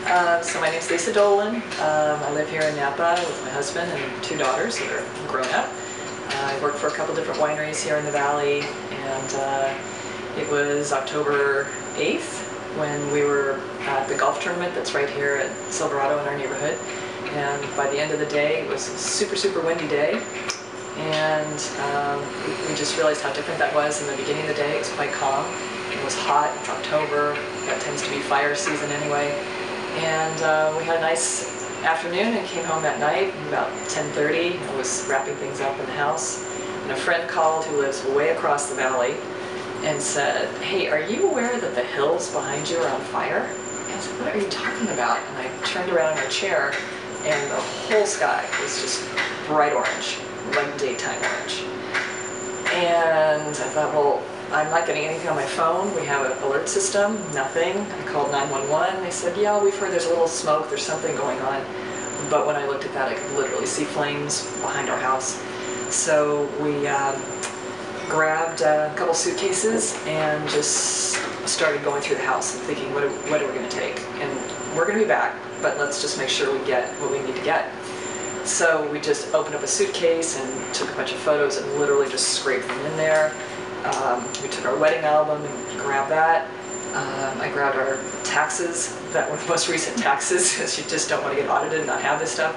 So my name's Lisa Dolan. I live here in Napa with my husband and two daughters that are grown up. I work for a couple different wineries here in the valley, and it was October 8th when we were at the golf tournament that's right here at Silverado in our neighborhood. And by the end of the day, it was a super, super windy day. And we just realized how different that was. In the beginning of the day, it was quite calm. It was hot. It's October. That tends to be fire season anyway. And we had a nice afternoon and came home that night about 10:30. I was wrapping things up in the house. And a friend called who lives way across the valley and said, "Hey, are you aware that the hills behind you are on fire?" And I said, "What are you talking about?" And I turned around in our chair and the whole sky was just bright orange, like daytime orange. And I thought, well, I'm not getting anything on my phone. We have an alert system, nothing. I called 911. They said, yeah, we've heard there's a little smoke, there's something going on. But when I looked at that, I could literally see flames behind our house. So we grabbed a couple suitcases and just started going through the house and thinking, what are we going to take? And we're going to be back, but let's just make sure we get what we need to get. So we just opened up a suitcase and took a bunch of photos and literally just scraped them in there. We took our wedding album and grabbed that. I grabbed our taxes that were the most recent taxes, because you just don't want to get audited and not have this stuff.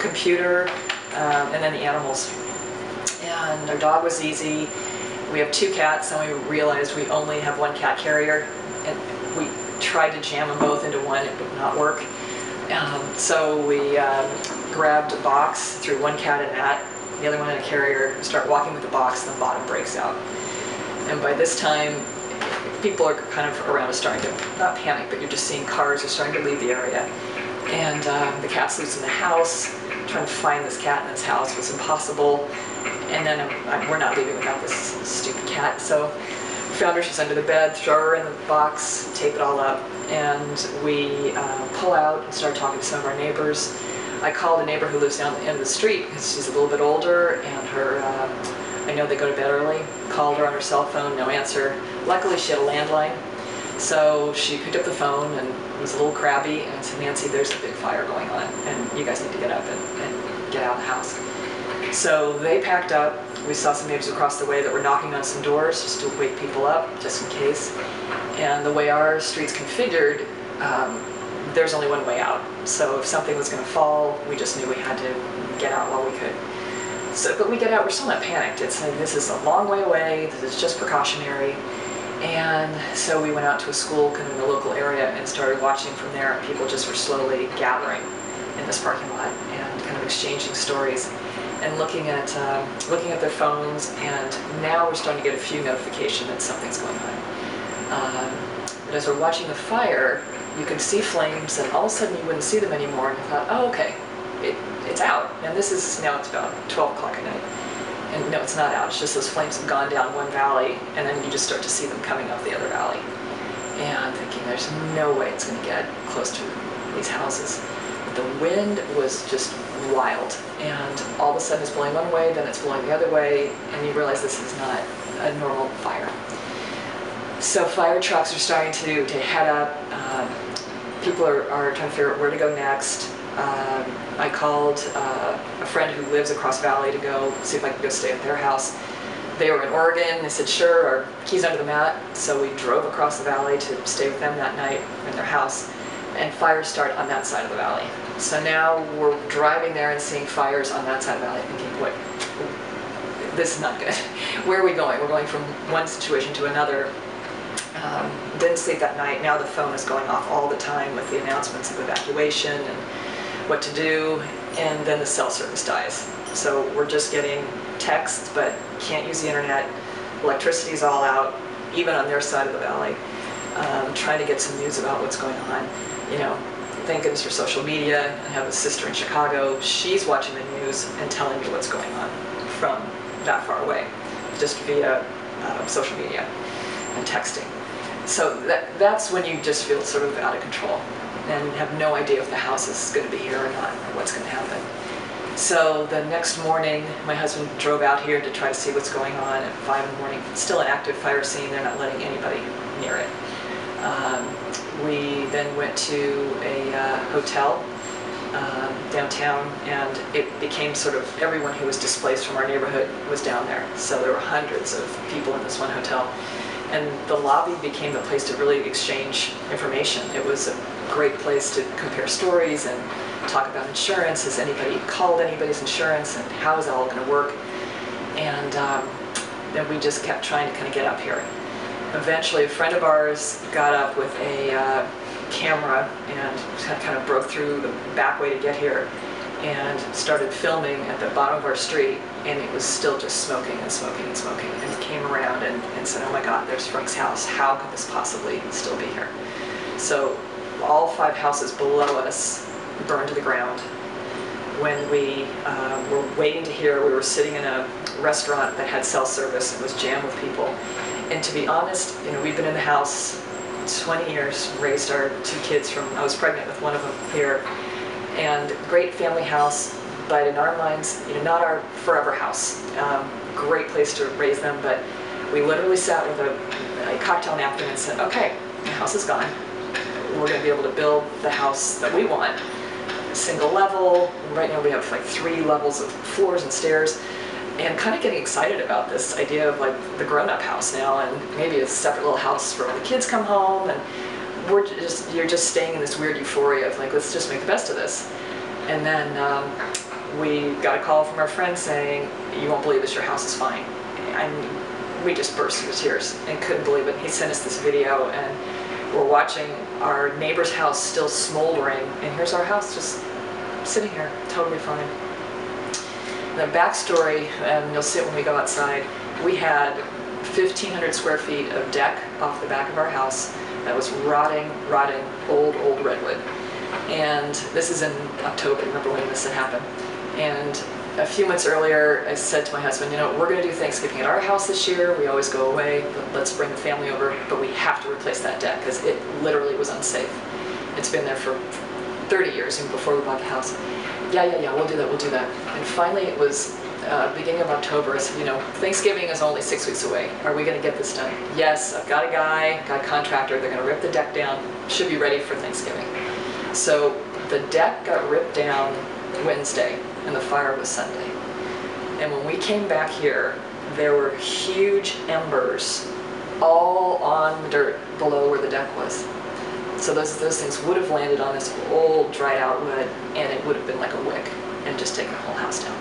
Computer, and then the animals. And our dog was easy. We have two cats, and we realized we only have one cat carrier. And we tried to jam them both into one, it would not work. So we grabbed a box, threw one cat in that, the other one in a carrier, start walking with the box, and the bottom breaks out. And by this time, people are kind of around us starting to, not panic, but you're just seeing cars are starting to leave the area. And the cat's loose in the house. Trying to find this cat in this house was impossible. And then we're not leaving without this stupid cat. So we found her, she's under the bed, throw her in the box, tape it all up, and we pull out and start talking to some of our neighbors. I called a neighbor who lives down the end of the street because she's a little bit older, and her, I know they go to bed early. Called her on her cell phone, no answer. Luckily, she had a landline, so she picked up the phone and was a little crabby and said, "Nancy, there's a big fire going on, and you guys need to get up and get out of the house." So they packed up. We saw some neighbors across the way that were knocking on some doors just to wake people up, just in case. And the way our street's configured, there's only one way out. So if something was going to fall, we just knew we had to get out while we could. So, but we get out, we're still not panicked. It's like, this is a long way away, this is just precautionary. And so we went out to a school kind of in the local area and started watching from there. People just were slowly gathering in this parking lot and kind of exchanging stories and looking at their phones. And now we're starting to get a few notifications that something's going on. But as we're watching the fire, you can see flames, and all of a sudden you wouldn't see them anymore. And I thought, oh, okay, it's out. And this is, now it's about 12 o'clock at night. And no, it's not out. It's just those flames have gone down one valley, and then you just start to see them coming up the other valley. And I'm thinking, there's no way it's going to get close to these houses. The wind was just wild, and all of a sudden it's blowing one way, then it's blowing the other way, and you realize this is not a normal fire. So fire trucks are starting to head up. People are trying to figure out where to go next. I called a friend who lives across valley to go see if I could go stay at their house. They were in Oregon. They said, sure, our keys under the mat. So we drove across the valley to stay with them that night in their house. And fires start on that side of the valley. So now we're driving there and seeing fires on that side of the valley, thinking, what? This is not good. Where are we going? We're going from one situation to another. Didn't sleep that night. Now the phone is going off all the time with the announcements of evacuation and what to do, and then the cell service dies. So we're just getting texts, but can't use the internet. Electricity's all out, even on their side of the valley. Trying to get some news about what's going on. Thank goodness for social media. I have a sister in Chicago. She's watching the news and telling me what's going on from that far away, just via social media and texting. So that's when you just feel sort of out of control and have no idea if the house is going to be here or not, or what's going to happen. So the next morning, my husband drove out here to try to see what's going on at 5 in the morning. It's still an active fire scene. They're not letting anybody near it. we then went to a hotel downtown, and it became sort of everyone who was displaced from our neighborhood was down there. So there were hundreds of people in this one hotel. And the lobby became the place to really exchange information. It was a great place to compare stories and talk about insurance. Has anybody called anybody's insurance, and how is that all going to work? And then we just kept trying to kind of get up here. Eventually, a friend of ours got up with a camera and kind of broke through the back way to get here and started filming at the bottom of our street, and it was still just smoking and smoking and smoking, and came around and said, oh my God, there's Frank's house. How could this possibly still be here? So all 5 houses below us burned to the ground. When we were waiting to hear, we were sitting in a restaurant that had cell service and was jammed with people. And to be honest, we've been in the house 20 years, raised our 2 kids from, I was pregnant with one of them here, and great family house, but in our minds, not our forever house. Great place to raise them, but we literally sat with a cocktail napkin and said, okay, the house is gone. We're going to be able to build the house that we want. Single level. Right now we have like 3 levels of floors and stairs, and kind of getting excited about this idea of like the grown-up house now, and maybe a separate little house for when the kids come home, and you're just staying in this weird euphoria of like, let's just make the best of this. And then we got a call from our friend saying, you won't believe this, your house is fine. And we just burst into tears and couldn't believe it. He sent us this video, and we're watching our neighbor's house still smoldering, and here's our house just sitting here, totally fine. The backstory, and you'll see it when we go outside, we had 1,500 square feet of deck off the back of our house that was rotting, old redwood. And this is in October, remember when this had happened. And a few months earlier, I said to my husband, we're going to do Thanksgiving at our house this year. We always go away, but let's bring the family over, but we have to replace that deck because it literally was unsafe. It's been there for 30 years, even before we bought the house. Yeah, we'll do that. And finally, it was beginning of October. I said, Thanksgiving is only 6 weeks away. Are we going to get this done? Yes, I've got a guy, got a contractor. They're going to rip the deck down. Should be ready for Thanksgiving. So the deck got ripped down Wednesday, and the fire was Sunday. And when we came back here, there were huge embers all on the dirt below where the deck was. So those things would have landed on this old dried out wood, and it would have been like a wick and just taken the whole house down.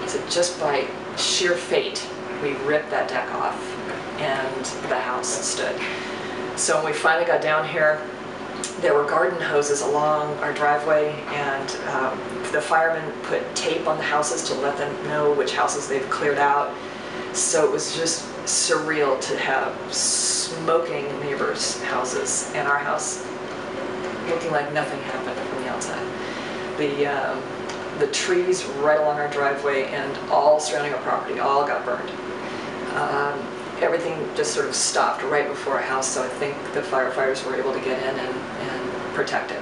So just by sheer fate, we ripped that deck off and the house stood. So when we finally got down here, there were garden hoses along our driveway, and the firemen put tape on the houses to let them know which houses they've cleared out. So it was just surreal to have smoking neighbors' houses and our house looking like nothing happened from the outside. The trees right along our driveway and all surrounding our property all got burned. Everything just sort of stopped right before our house, so I think the firefighters were able to get in and protect it.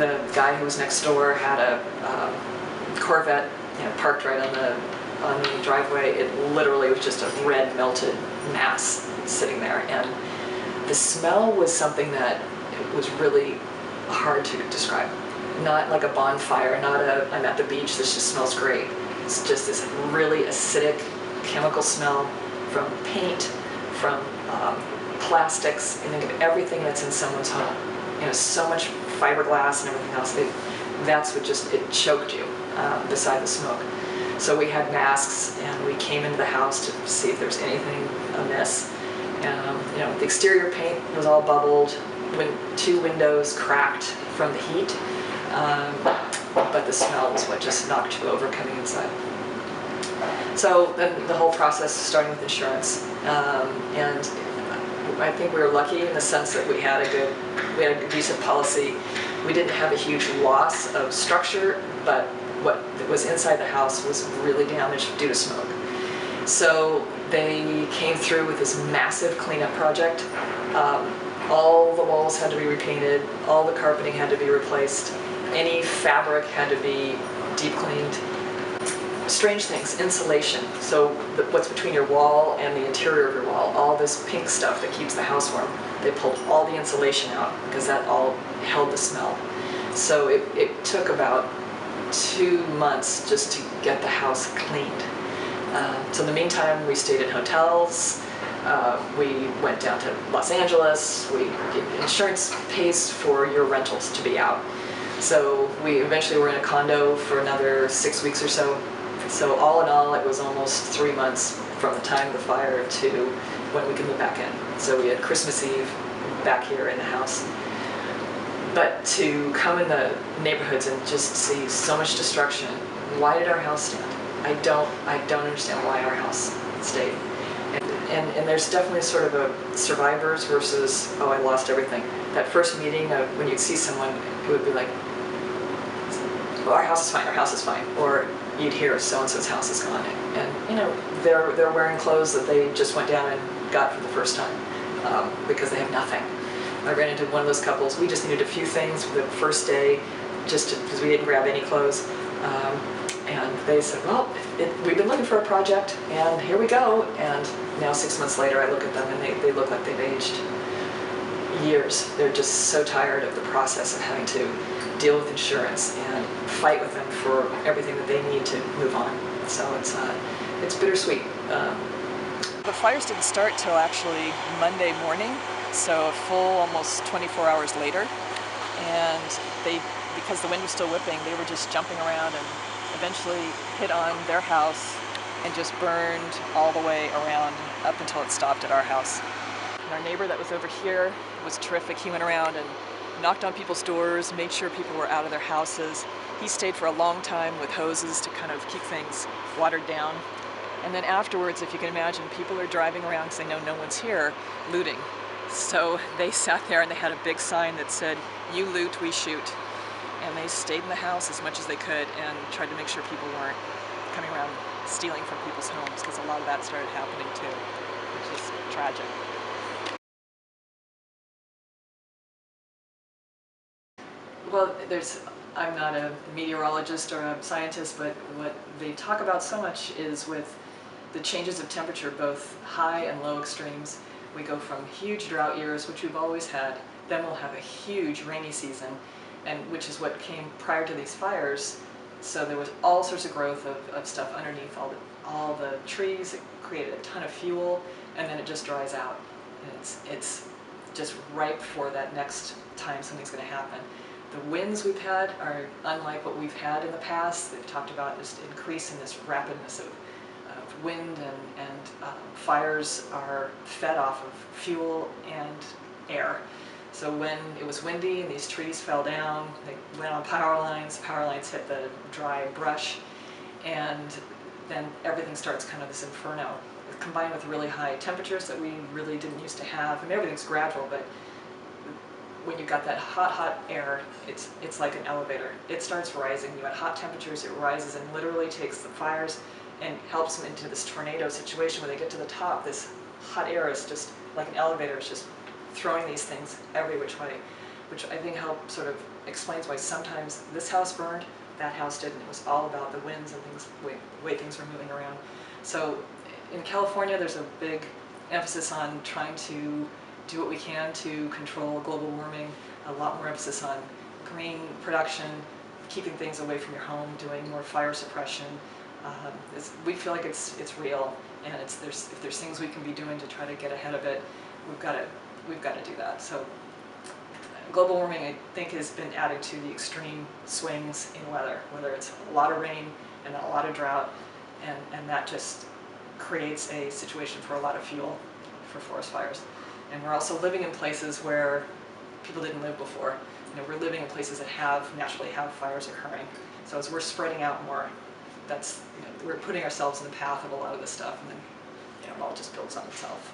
The guy who was next door had a Corvette parked right on the driveway. It literally was just a red melted mass sitting there, and the smell was something that was really hard to describe. Not like a bonfire, not I'm at the beach, this just smells great. It's just this really acidic chemical smell from paint, from plastics, and think of everything that's in someone's home. So much fiberglass and everything else. That's what it choked you beside the smoke. So we had masks, and we came into the house to see if there was anything amiss. The exterior paint was all bubbled, 2 windows cracked from the heat, but the smell was what just knocked you over coming inside. So then the whole process, starting with insurance, and I think we were lucky in the sense that we had a decent policy. We didn't have a huge loss of structure, but what was inside the house was really damaged due to smoke. So they came through with this massive cleanup project. All the walls had to be repainted, all the carpeting had to be replaced, any fabric had to be deep cleaned. strange things, insulation. So what's between your wall and the interior of your wall, all this pink stuff that keeps the house warm, they pulled all the insulation out because that all held the smell. So it took about 2 months just to get the house cleaned. So in the meantime, we stayed in hotels. We went down to Los Angeles. Insurance pays for your rentals to be out. So we eventually were in a condo for another 6 weeks or so. So all in all, it was almost 3 months from the time of the fire to when we could move back in. So we had Christmas Eve back here in the house. But to come in the neighborhoods and just see so much destruction, why did our house stand? I don't understand why our house stayed. And there's definitely sort of a survivors versus, oh, I lost everything. That first meeting of when you'd see someone who would be like, well, our house is fine, or you'd hear so-and-so's house is gone. And you know, they're wearing clothes that they just went down and got for the first time because they have nothing. I ran into one of those couples. We just needed a few things for the first day, just because we didn't grab any clothes. And they said, well, we've been looking for a project, and here we go. And now 6 months later, I look at them, and they look like they've aged years. They're just so tired of the process of having to deal with insurance and fight with them for everything that they need to move on. So it's bittersweet. The fires didn't start till actually Monday morning, so a full almost 24 hours later. And because the wind was still whipping, they were just jumping around and eventually hit on their house and just burned all the way around up until it stopped at our house. And our neighbor that was over here was terrific. He went around and knocked on people's doors, made sure people were out of their houses. He stayed for a long time with hoses to kind of keep things watered down. And then afterwards, if you can imagine, people are driving around because they know no one's here, looting. So they sat there and they had a big sign that said, "You loot, we shoot." And they stayed in the house as much as they could and tried to make sure people weren't coming around stealing from people's homes, because a lot of that started happening too, which is tragic. Well, I'm not a meteorologist or a scientist, but what they talk about so much is with the changes of temperature, both high and low extremes. We go from huge drought years, which we've always had, then we'll have a huge rainy season, and which is what came prior to these fires. So there was all sorts of growth of stuff underneath all the trees. It created a ton of fuel, and then it just dries out. And it's just ripe for that next time something's going to happen. The winds we've had are unlike what we've had in the past. They've talked about this increase in this rapidness of wind, and fires are fed off of fuel and air. So when it was windy and these trees fell down, they went on power lines hit the dry brush, and then everything starts kind of this inferno, combined with really high temperatures that we really didn't used to have. I mean, everything's gradual, but when you've got that hot air, it's like an elevator. It starts rising. You at hot temperatures, it rises and literally takes the fires and helps them into this tornado situation. When they get to the top, this hot air is just like an elevator. It's just throwing these things every which way, which I think sort of explains why sometimes this house burned, that house didn't. It was all about the winds and things, the way things were moving around. So in California, there's a big emphasis on trying to do what we can to control global warming, a lot more emphasis on green production, keeping things away from your home, doing more fire suppression. We feel like it's real, and if there's things we can be doing to try to get ahead of it, we've got to do that. So global warming, I think, has been added to the extreme swings in weather, whether it's a lot of rain and a lot of drought, and that just creates a situation for a lot of fuel for forest fires. And we're also living in places where people didn't live before. You know, we're living in places that naturally have fires occurring. So as we're spreading out more, we're putting ourselves in the path of a lot of this stuff, and then it all just builds on itself.